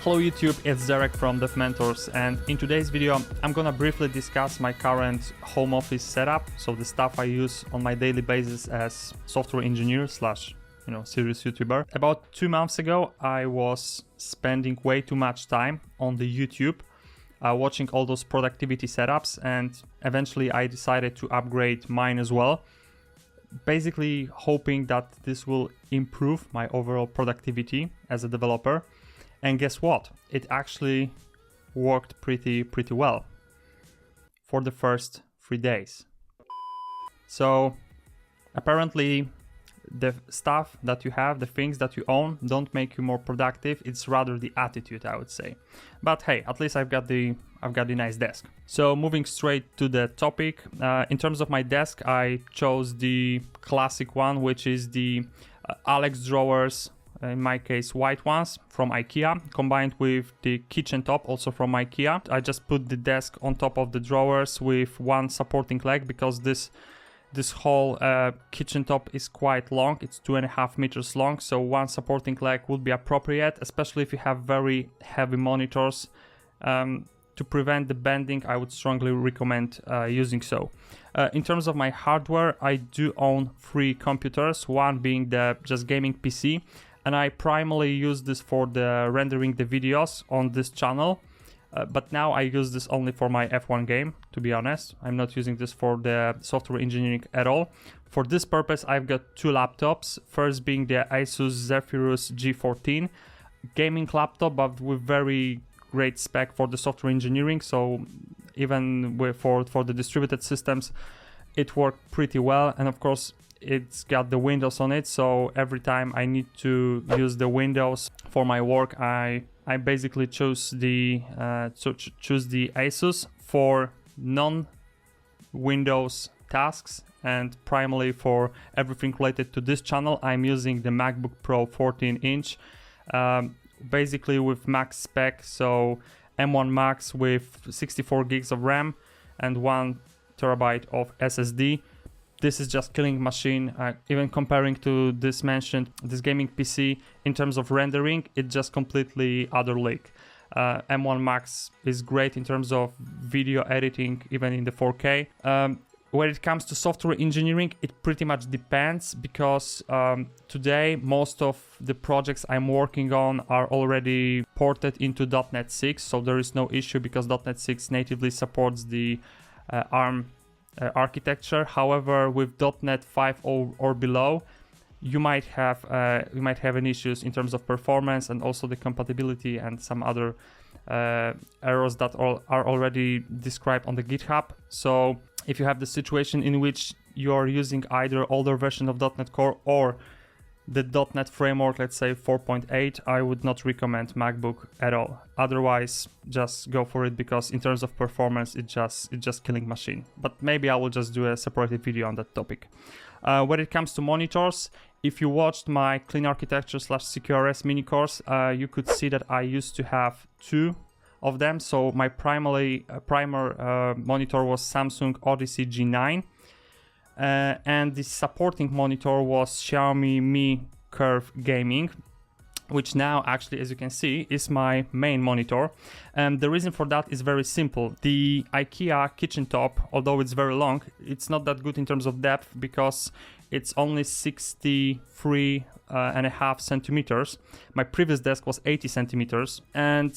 Hello YouTube, it's Derek from DevMentors, and in today's video I'm gonna briefly discuss my current home office setup, so the stuff I use on my daily basis as software engineer slash serious YouTuber. About 2 months ago I was spending way too much time on the YouTube watching all those productivity setups, and eventually I decided to upgrade mine as well, basically hoping that this will improve my overall productivity as a developer. And guess what? It actually worked pretty well for the first 3 days. So apparently the stuff that you have, the things that you own, don't make you more productive. It's rather the attitude, I would say. But hey, at least I've got the nice desk. So moving straight to the topic, in terms of my desk, I chose the classic one, which is the Alex drawers, in my case white ones from IKEA, combined with the kitchen top also from IKEA. I just put the desk on top of the drawers with one supporting leg because this whole kitchen top is quite long. It's 2.5 meters long, so one supporting leg would be appropriate, especially if you have very heavy monitors. To prevent the bending, I would strongly recommend using so. In terms of my hardware, I do own 3 computers, one being the just gaming PC, and I primarily use this for the rendering the videos on this channel. But now I use this only for my F1 game, to be honest. I'm not using this for the software engineering at all. For this purpose, I've got 2 laptops. First being the ASUS Zephyrus G14 gaming laptop, but with very great spec for the software engineering. So even for the distributed systems, it worked pretty well. And of course, it's got the Windows on it. So every time I need to use the Windows for my work, I basically choose the ASUS for non-Windows tasks, and primarily for everything related to this channel, I'm using the Macbook Pro 14-inch, basically with max spec, so M1 Max with 64 gigs of RAM and 1 terabyte of SSD. This is just killing machine. Even comparing to this gaming PC in terms of rendering, it's just completely other league. M1 Max is great in terms of video editing, even in the 4K. When it comes to software engineering, it pretty much depends, because today most of the projects I'm working on are already ported into .NET 6, so there is no issue because .NET 6 natively supports the ARM architecture. However, with .NET 5 or below, you might have an issues in terms of performance and also the compatibility and some other errors that are already described on the GitHub. So if you have the situation in which you are using either older version of .NET Core or the .NET framework, let's say 4.8, I would not recommend MacBook at all. Otherwise, just go for it, because in terms of performance, it's just killing machine. But maybe I will just do a separated video on that topic. When it comes to monitors, if you watched my Clean Architecture / CQRS mini course, you could see that I used to have 2 of them. So my primary monitor was Samsung Odyssey G9. And the supporting monitor was Xiaomi Mi Curved Gaming, which now actually, as you can see, is my main monitor. And the reason for that is very simple. The IKEA kitchen top, although it's very long, it's not that good in terms of depth because it's only 63.5 centimeters. My previous desk was 80 centimeters. And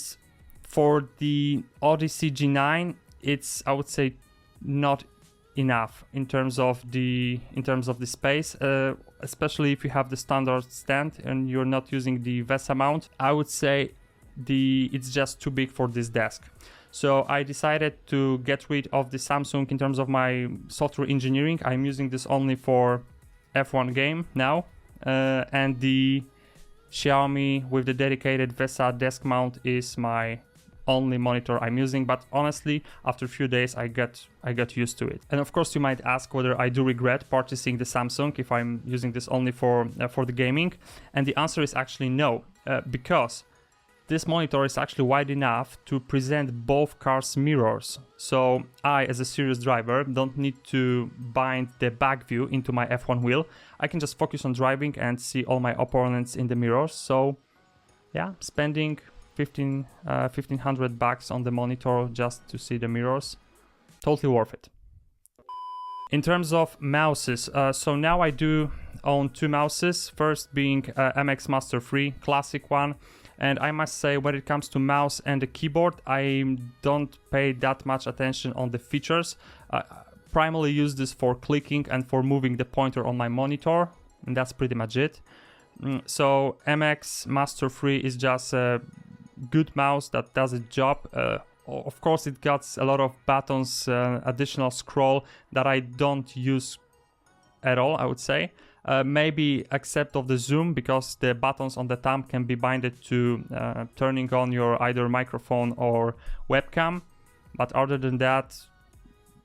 for the Odyssey G9, it's, I would say, not enough in terms of the space, especially if you have the standard stand and you're not using the VESA mount. I would say it's just too big for this desk. So I decided to get rid of the Samsung in terms of my software engineering. I'm using this only for F1 game now, and the Xiaomi with the dedicated VESA desk mount is my only monitor I'm using. But honestly, after a few days I got used to it. And of course you might ask whether I do regret purchasing the Samsung if I'm using this only for the gaming, and the answer is actually no, because this monitor is actually wide enough to present both cars' mirrors. So I, as a serious driver, don't need to bind the back view into my F1 wheel. I can just focus on driving and see all my opponents in the mirrors. So yeah, spending $1,500 on the monitor just to see the mirrors. Totally worth it. In terms of mouses, so now I do own two mouses, first being MX Master 3, classic one, and I must say when it comes to mouse and the keyboard, I don't pay that much attention on the features. I primarily use this for clicking and for moving the pointer on my monitor, and that's pretty much it. So MX Master 3 is just a good mouse that does a job. Of course, it got a lot of buttons, additional scroll that I don't use at all, I would say. Maybe except of the zoom, because the buttons on the thumb can be binded to turning on your either microphone or webcam. But other than that,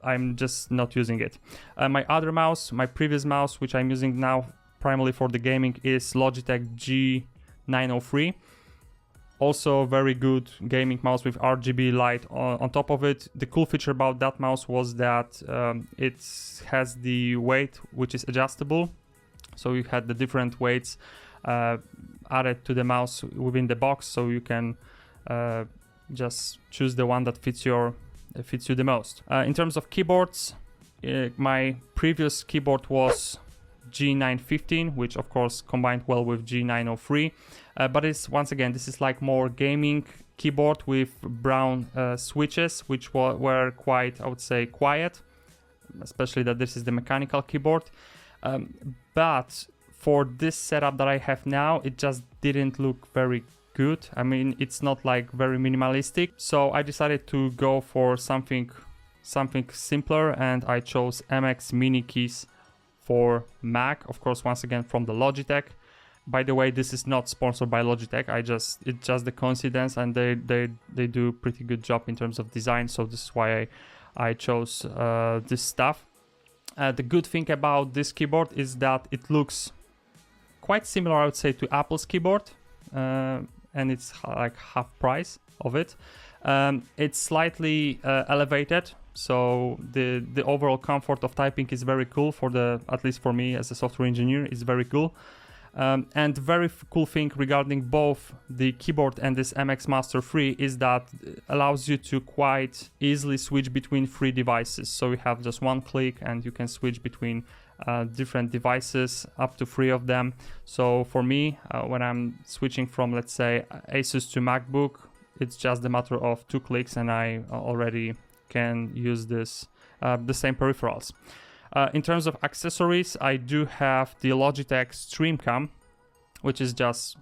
I'm just not using it. My other mouse, my previous mouse, which I'm using now primarily for the gaming, is Logitech G903. Also very good gaming mouse with RGB light on top of it. The cool feature about that mouse was that it has the weight which is adjustable. So you had the different weights added to the mouse within the box, so you can just choose the one that fits you the most. In terms of keyboards, my previous keyboard was G915, which of course combined well with G903. But it's, once again, this is like more gaming keyboard with brown switches, which were quite, I would say, quiet, especially that this is the mechanical keyboard. But for this setup that I have now, it just didn't look very good. I mean, it's not like very minimalistic. So I decided to go for something simpler, and I chose MX Mini keys for Mac, of course, once again from the Logitech. By the way, this is not sponsored by Logitech. It's just the coincidence, and they do pretty good job in terms of design. So this is why I chose this stuff. The good thing about this keyboard is that it looks quite similar, I would say, to Apple's keyboard, and it's like half price of it. It's slightly elevated, so the overall comfort of typing is very cool at least for me as a software engineer, is very cool. And very cool thing regarding both the keyboard and this MX Master 3 is that it allows you to quite easily switch between three devices. So you have just one click and you can switch between different devices, up to 3 of them. So for me, when I'm switching from, let's say, ASUS to MacBook, it's just a matter of 2 clicks and I already can use the same peripherals. In terms of accessories, I do have the Logitech StreamCam, which is just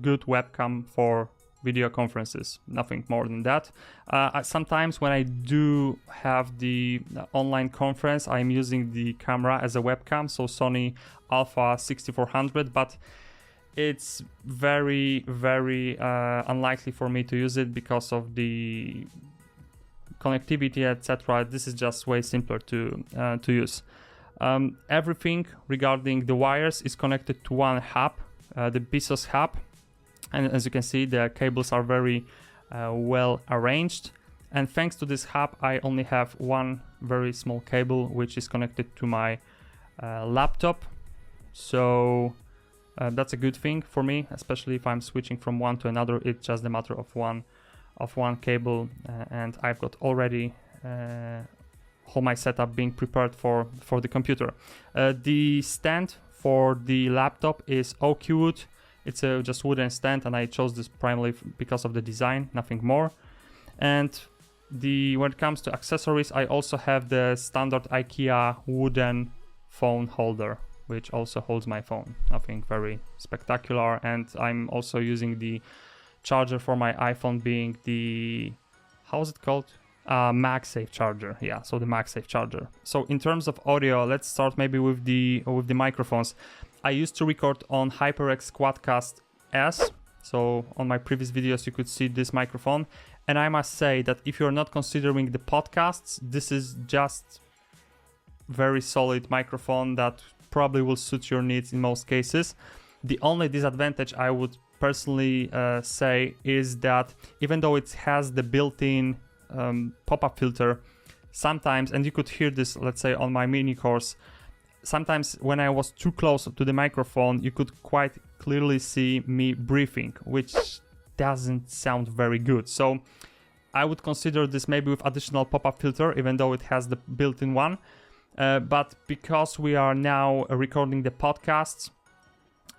good webcam for video conferences, nothing more than that. Sometimes when I do have the online conference, I'm using the camera as a webcam, so Sony Alpha 6400, but it's very, very unlikely for me to use it because of the connectivity, etc. This is just way simpler to use. Everything regarding the wires is connected to one hub, the BASEUS hub, and as you can see, the cables are very well arranged. And thanks to this hub, I only have one very small cable which is connected to my laptop. So that's a good thing for me, especially if I'm switching from one to another. It's just a matter of one cable, and I've got already all my setup being prepared for the computer. The stand for the laptop is Oakywood. It's a just wooden stand, and I chose this primarily because of the design, nothing more. And when it comes to accessories, I also have the standard IKEA wooden phone holder, which also holds my phone. Nothing very spectacular. And I'm also using the charger for my iPhone, being the, how is it called? MagSafe charger. Yeah, so the MagSafe charger. So in terms of audio, let's start maybe with the microphones. I used to record on HyperX Quadcast S. So on my previous videos, you could see this microphone. And I must say that if you're not considering the podcasts, this is just very solid microphone that probably will suit your needs in most cases. The only disadvantage I would personally say is that even though it has the built-in pop-up filter, sometimes, and you could hear this, let's say on my mini course, sometimes when I was too close to the microphone, you could quite clearly see me breathing, which doesn't sound very good. So I would consider this maybe with additional pop-up filter, even though it has the built-in one. But because we are now recording the podcast,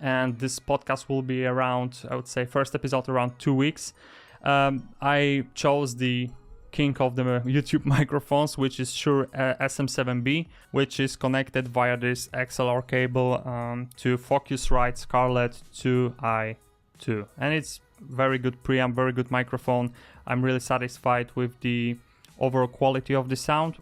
and this podcast will be around, I would say, first episode around 2 weeks, I chose the king of the YouTube microphones, which is Shure SM7B, which is connected via this XLR cable to Focusrite Scarlett 2i2. And it's very good preamp, very good microphone. I'm really satisfied with the overall quality of the sound.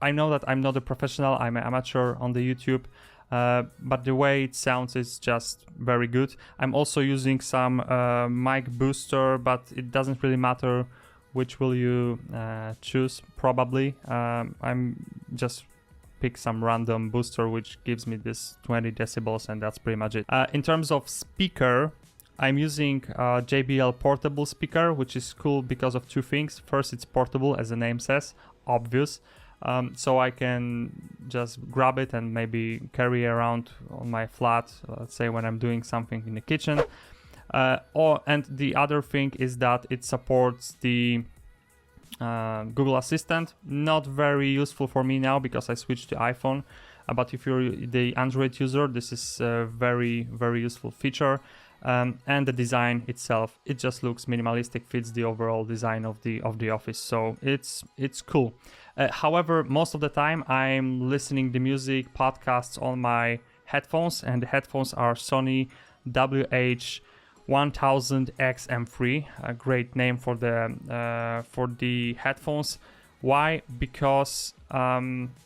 I know that I'm not a professional, I'm an amateur on the YouTube, but the way it sounds is just very good. I'm also using some mic booster, but it doesn't really matter which will you choose, probably. I'm just pick some random booster which gives me this 20 decibels, and that's pretty much it. In terms of speaker, I'm using a JBL Portable speaker, which is cool because of two things. First, it's portable, as the name says, obvious. So I can just grab it and maybe carry around on my flat, let's say when I'm doing something in the kitchen. And the other thing is that it supports the Google Assistant. Not very useful for me now because I switched to iPhone. But if you're the Android user, this is a very, very useful feature. And the design itself, it just looks minimalistic, fits the overall design of the office, so it's cool. However, most of the time I'm listening to music podcasts on my headphones, and the headphones are Sony WH-1000MX3, a great name for the headphones. Why? Because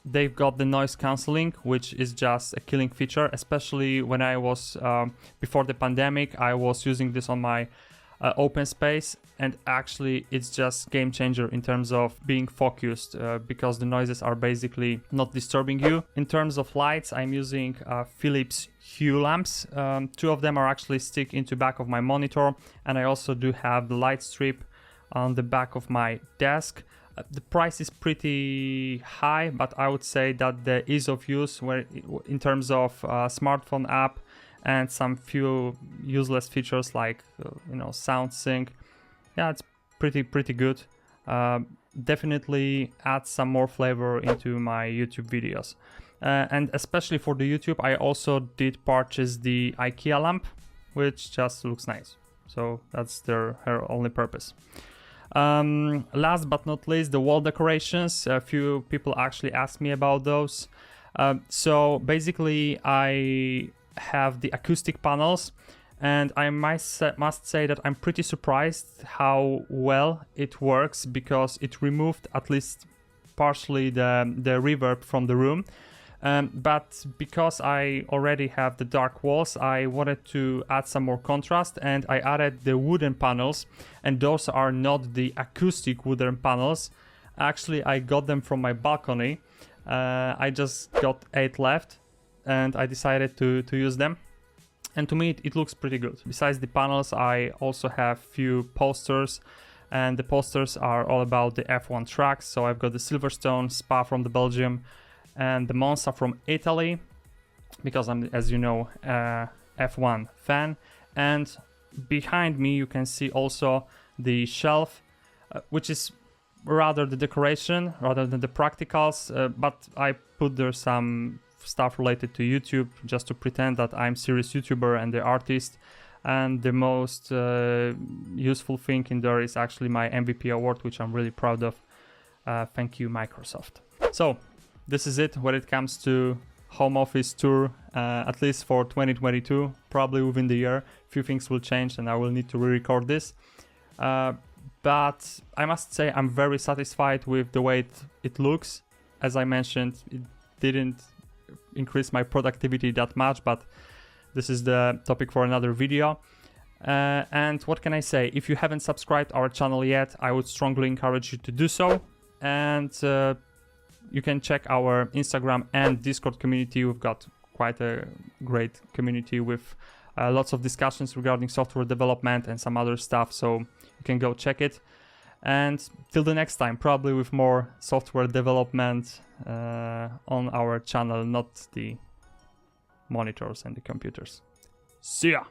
they've got the noise cancelling, which is just a killing feature, especially when I was, before the pandemic, I was using this on my open space, and actually it's just game changer in terms of being focused, because the noises are basically not disturbing you. In terms of lights, I'm using Philips Hue lamps. Two of them are actually stick into back of my monitor, and I also do have the light strip on the back of my desk. The price is pretty high, but I would say that the ease of use, where in terms of smartphone app and some few useless features like sound sync, yeah, it's pretty good. Definitely add some more flavor into my YouTube videos, and especially for the YouTube, I also did purchase the IKEA lamp, which just looks nice. So that's her only purpose. Last but not least, the wall decorations. A few people actually asked me about those. So basically I have the acoustic panels, and I must say that I'm pretty surprised how well it works, because it removed at least partially the reverb from the room. But because I already have the dark walls, I wanted to add some more contrast, and I added the wooden panels, and those are not the acoustic wooden panels. Actually, I got them from my balcony. I just got 8 left, and I decided to use them. And to me, it looks pretty good. Besides the panels, I also have few posters, and the posters are all about the F1 tracks. So I've got the Silverstone, Spa from the Belgium, and the Monza from Italy, because I'm, as you know, a F1 fan. And behind me you can see also the shelf, which is rather the decoration rather than the practicals, but I put there some stuff related to YouTube just to pretend that I'm serious YouTuber and the artist. And the most useful thing in there is actually my MVP award, which I'm really proud of. Thank you, Microsoft. So this is it when it comes to home office tour, at least for 2022. Probably within the year, a few things will change and I will need to re-record this. But I must say I'm very satisfied with the way it looks. As I mentioned, it didn't increase my productivity that much, but this is the topic for another video. And what can I say? If you haven't subscribed our channel yet, I would strongly encourage you to do so. And you can check our Instagram and Discord community. We've got quite a great community with lots of discussions regarding software development and some other stuff, so you can go check it. And till the next time, probably with more software development on our channel, not the monitors and the computers. See ya!